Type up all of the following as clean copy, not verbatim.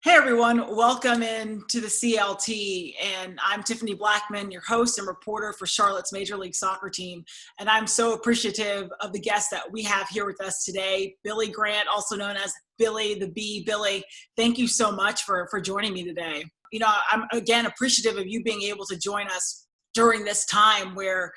Hey everyone, welcome in to the CLT, and I'm Tiffany Blackmon, your host and reporter for Charlotte's Major League Soccer team. And I'm so appreciative of the guests that we have here with us today. Billy Grant, also known as Billy the Bee. Billy, thank you so much for joining me today. You know, I'm again appreciative of you being able to join us during this time where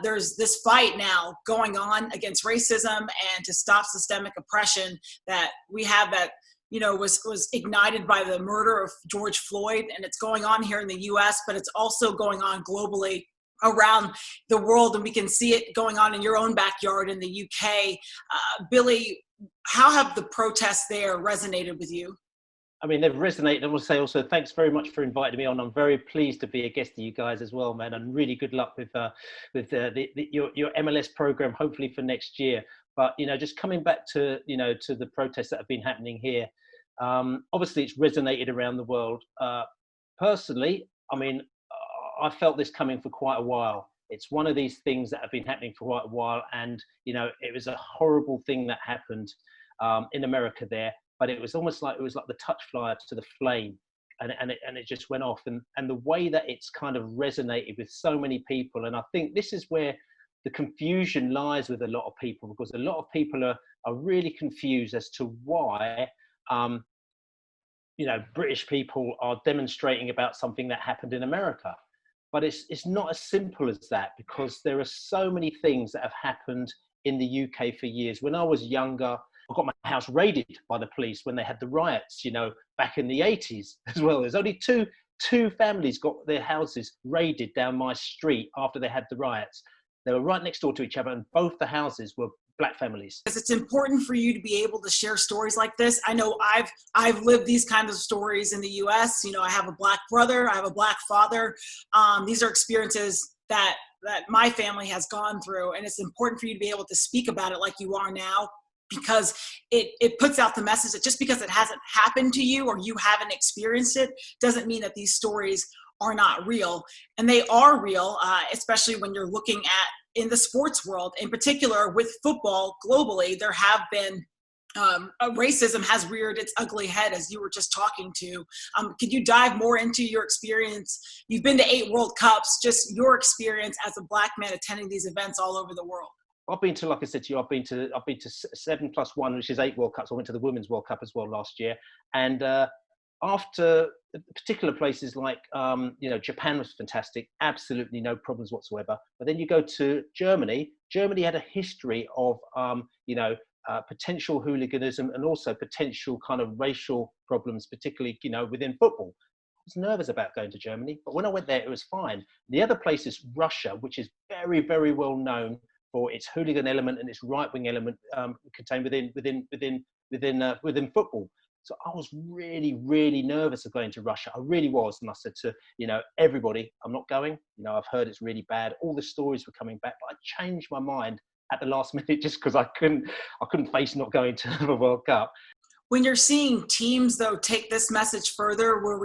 there's this fight now going on against racism and to stop systemic oppression that we have that was ignited by the murder of George Floyd, and it's going on here in the US, but it's also going on globally around the world, and we can see it going on in your own backyard in the UK. Billy, how have the protests there resonated with you? I mean, they've resonated. I want to say also, thanks very much for inviting me on. I'm very pleased to be a guest to you guys as well, man. And really good luck with your MLS program, hopefully for next year. But, just coming back to, to the protests that have been happening here, obviously it's resonated around the world. Personally, I mean, I felt this coming for quite a while. It's one of these things that have been happening for quite a while. And, it was a horrible thing that happened in America there. But it was almost like the touch fly to the flame, and it just went off. And the way that it's kind of resonated with so many people, and I think this is where the confusion lies with a lot of people, because a lot of people are really confused as to why British people are demonstrating about something that happened in America. But it's not as simple as that, because there are so many things that have happened in the UK for years. When I was younger, I got my house raided by the police when they had the riots, back in the 80s as well. There's only two families got their houses raided down my street after they had the riots. They were right next door to each other, and both the houses were black families. It's important for you to be able to share stories like this. I know I've lived these kinds of stories in the US. I have a black brother, I have a black father. These are experiences that my family has gone through, and it's important for you to be able to speak about it like you are now, because it puts out the message that just because it hasn't happened to you or you haven't experienced it doesn't mean that these stories are not real. And they are real, especially when you're looking at in the sports world, in particular with football globally. There have been racism has reared its ugly head, as you were just talking to. Could you dive more into your experience? You've been to 8 World Cups, just your experience as a black man attending these events all over the world. I've been to, like I said to you, I've been to 7+1, which is 8 World Cups. I went to the Women's World Cup as well last year. And after particular places like, Japan was fantastic, absolutely no problems whatsoever. But then you go to Germany. Germany had a history of, potential hooliganism and also potential kind of racial problems, particularly, within football. I was nervous about going to Germany, but when I went there, it was fine. The other place is Russia, which is very, very well known for its hooligan element and its right-wing element contained within football. So I was really, really nervous of going to Russia. I really was. And I said to, everybody, I'm not going. I've heard it's really bad. All the stories were coming back, but I changed my mind at the last minute just because I couldn't face not going to the World Cup. When you're seeing teams, though, take this message further, where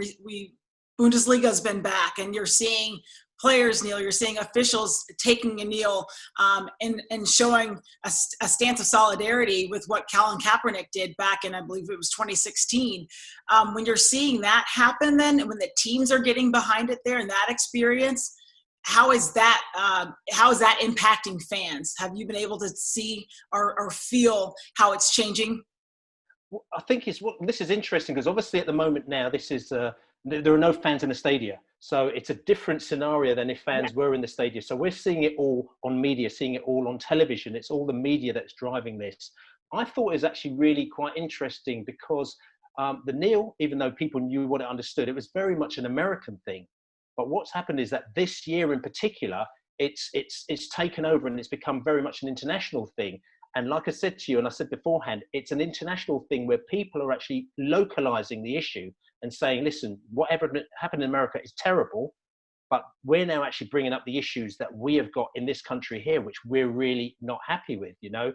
Bundesliga has been back, and you're seeing players kneel, you're seeing officials taking a kneel, and showing a stance of solidarity with what Colin Kaepernick did back in, I believe it was 2016. When you're seeing that happen, then, and when the teams are getting behind it there in that experience, how is that impacting fans? Have you been able to see or feel how it's changing? I think this is interesting, because obviously at the moment now, there are no fans in the stadia. So it's a different scenario than if fans were in the stadia. So we're seeing it all on media, seeing it all on television. It's all the media that's driving this. I thought it was actually really quite interesting, because the kneel, even though people knew what it understood, it was very much an American thing. But what's happened is that this year in particular, it's taken over, and it's become very much an international thing. And like I said to you, and I said beforehand, it's an international thing where people are actually localizing the issue and saying, listen, whatever happened in America is terrible, but we're now actually bringing up the issues that we have got in this country here, which we're really not happy with. There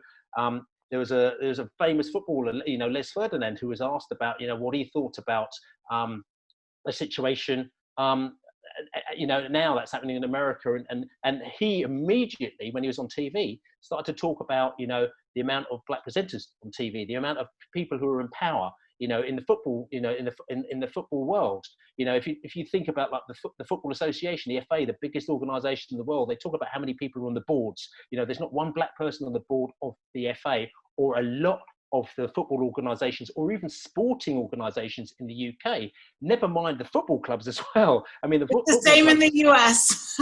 was a famous footballer, Les Ferdinand, who was asked about, what he thought about a situation, now that's happening in America, and he immediately, when he was on TV, started to talk about, the amount of black presenters on TV, the amount of people who are in power. in the football, in the football world. If you think about like the Football Association, the FA, the biggest organisation in the world, they talk about how many people are on the boards. There's not one black person on the board of the FA, or a lot of the football organisations, or even sporting organisations in the UK. Never mind the football clubs as well. I mean, It's the same in the US.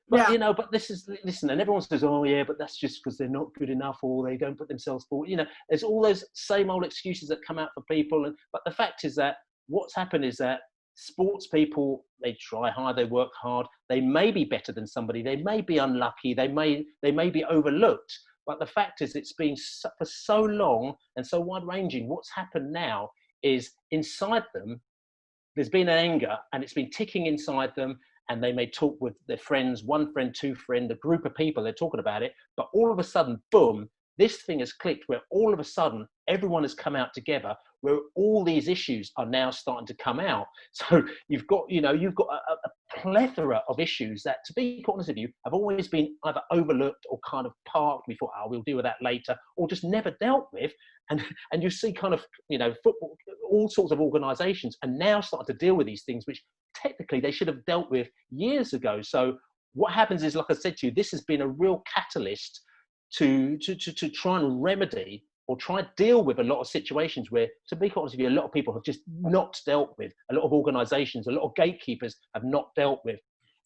But Yeah. but listen, and everyone says, oh yeah, but that's just because they're not good enough, or they don't put themselves forward. There's all those same old excuses that come out for people. But the fact is that what's happened is that sports people, they try hard, they work hard, they may be better than somebody, they may be unlucky, they may be overlooked. But the fact is, it's been for so long and so wide ranging. What's happened now is inside them, there's been an anger, and it's been ticking inside them, and they may talk with their friends, one friend, two friend, a group of people, they're talking about it, but all of a sudden, boom, this thing has clicked, where all of a sudden everyone has come out together, where all these issues are now starting to come out. So you've got a plethora of issues that, to be honest with you, have always been either overlooked or kind of parked. We thought, oh, we'll deal with that later, or just never dealt with. And you see kind of, football, all sorts of organisations are now starting to deal with these things, which technically they should have dealt with years ago. So what happens is, like I said to you, this has been a real catalyst to try and remedy or try and deal with a lot of situations where, to be honest with you, a lot of people have just not dealt with. A lot of organisations, a lot of gatekeepers have not dealt with.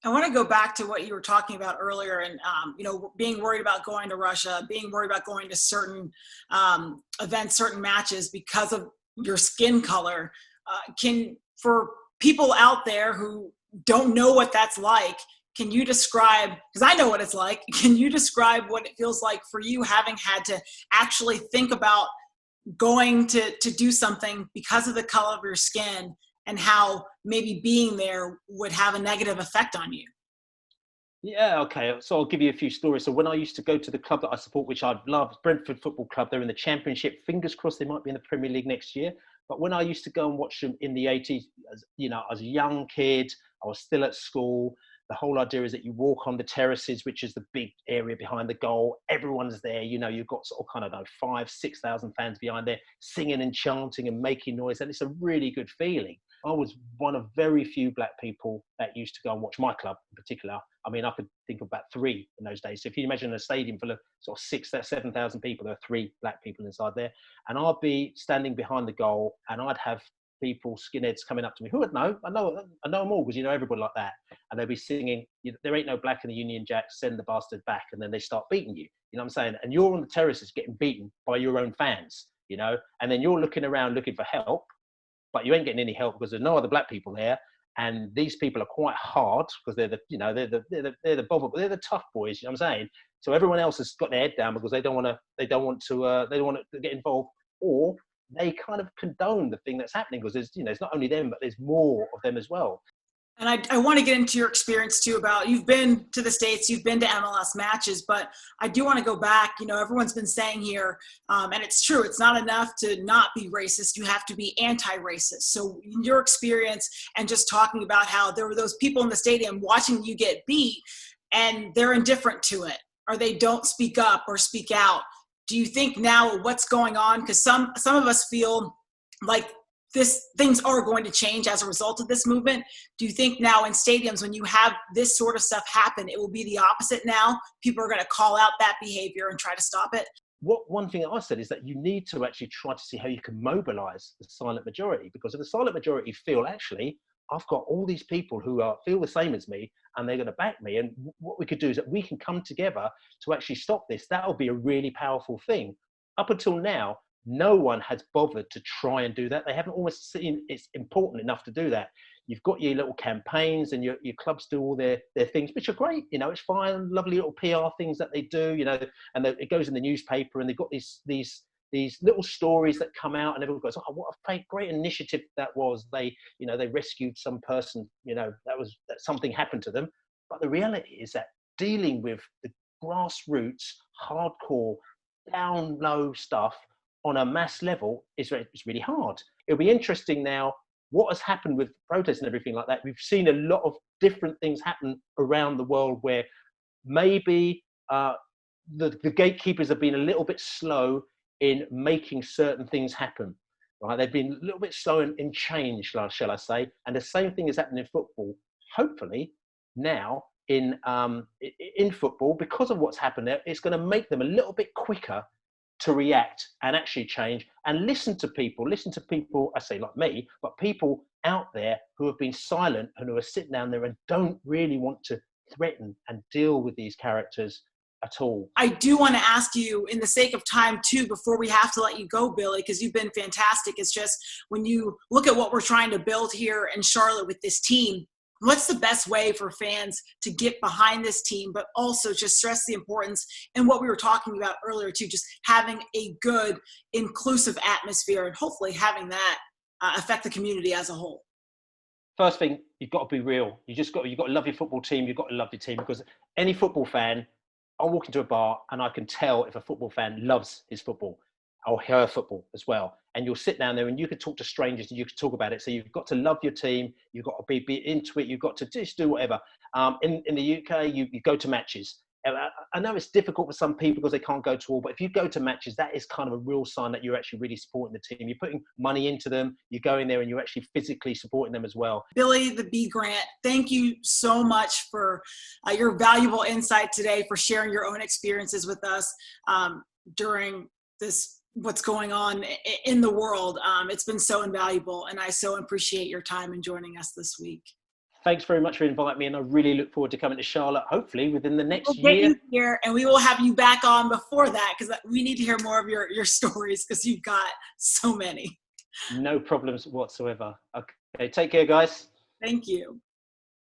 I want to go back to what you were talking about earlier, and being worried about going to Russia, being worried about going to certain events, certain matches because of your skin color. For people out there who don't know what that's like, can you describe, because I know what it's like, can you describe what it feels like for you, having had to actually think about going to do something because of the color of your skin, and how maybe being there would have a negative effect on you? Yeah, okay. So I'll give you a few stories. So when I used to go to the club that I support, which I love, Brentford Football Club, they're in the Championship. Fingers crossed they might be in the Premier League next year. But when I used to go and watch them in the 80s, as a young kid, I was still at school. The whole idea is that you walk on the terraces, which is the big area behind the goal. Everyone's there. You've got sort of 5,000-6,000 fans behind there, singing and chanting and making noise. And it's a really good feeling. I was one of very few black people that used to go and watch my club in particular. I mean, I could think of about 3 in those days. So if you imagine a stadium full of sort of 6,000-7,000 people, there are 3 black people inside there. And I'd be standing behind the goal, and I'd have people, skinheads, coming up to me who would know. I know them all, because everybody like that. And they'd be singing, there ain't no black in the Union Jack, send the bastard back. And then they start beating you. You know what I'm saying? And you're on the terraces getting beaten by your own fans, and then you're looking around looking for help, but you ain't getting any help because there's no other black people there. And these people are quite hard because they're the tough boys. You know what I'm saying? So everyone else has got their head down because they don't want to get involved, or they kind of condone the thing that's happening because it's not only them, but there's more of them as well. And I want to get into your experience too, about, you've been to the States, you've been to MLS matches, but I do want to go back. Everyone's been saying here, and it's true, it's not enough to not be racist. You have to be anti-racist. So in your experience, and just talking about how there were those people in the stadium watching you get beat, and they're indifferent to it, or they don't speak up or speak out. Do you think now what's going on, because some of us feel like things are going to change as a result of this movement. Do you think now in stadiums, when you have this sort of stuff happen, it will be the opposite now? People are going to call out that behavior and try to stop it? One thing I said is that you need to actually try to see how you can mobilize the silent majority, because if the silent majority feel, actually, I've got all these people who feel the same as me, and they're going to back me. And what we could do is that we can come together to actually stop this. That'll be a really powerful thing. Up until now, no one has bothered to try and do that. They haven't almost seen it's important enough to do that. You've got your little campaigns, and your clubs do all their things, which are great. It's fine, lovely little PR things that they do, and it goes in the newspaper, and they've got these little stories that come out, and everyone goes, oh, what a great initiative that was. They rescued some person, that something happened to them. But the reality is that dealing with the grassroots, hardcore, down low stuff on a mass level it's really hard. It'll be interesting now what has happened with protests and everything like that. We've seen a lot of different things happen around the world where maybe the gatekeepers have been a little bit slow in making certain things happen. right? They've been a little bit slow in change, shall I say? And the same thing is happening in football. Hopefully, now in football, because of what's happened there, it's going to make them a little bit quicker to react and actually change and listen to people, I say like me, but people out there who have been silent and who are sitting down there and don't really want to threaten and deal with these characters at all. I do want to ask you, in the sake of time too, before we have to let you go, Billy, because you've been fantastic. It's just when you look at what we're trying to build here in Charlotte with this team, what's the best way for fans to get behind this team, but also just stress the importance and what we were talking about earlier too, just having a good, inclusive atmosphere and hopefully having that affect the community as a whole? First thing, you've got to be real. You've got to love your football team. You've got to love your team, because any football fan, I'll walk into a bar and I can tell if a football fan loves his football or her football as well. And you'll sit down there and you can talk to strangers and you can talk about it. So you've got to love your team. You've got to be into it. You've got to just do whatever. In the UK, you go to matches. I know it's difficult for some people because they can't go to all, but if you go to matches, that is kind of a real sign that you're actually really supporting the team. You're putting money into them. You're going there and you're actually physically supporting them as well. Billy the Bee Grant, thank you so much for your valuable insight today, for sharing your own experiences with us during this, what's going on in the world. It's been so invaluable, and I so appreciate your time and joining us this week. Thanks very much for inviting me, and I really look forward to coming to Charlotte, hopefully within the next We'll get year. you here, and we will have you back on before that, because we need to hear more of your stories, because you've got so many. No problems whatsoever. Okay, take care, guys. Thank you.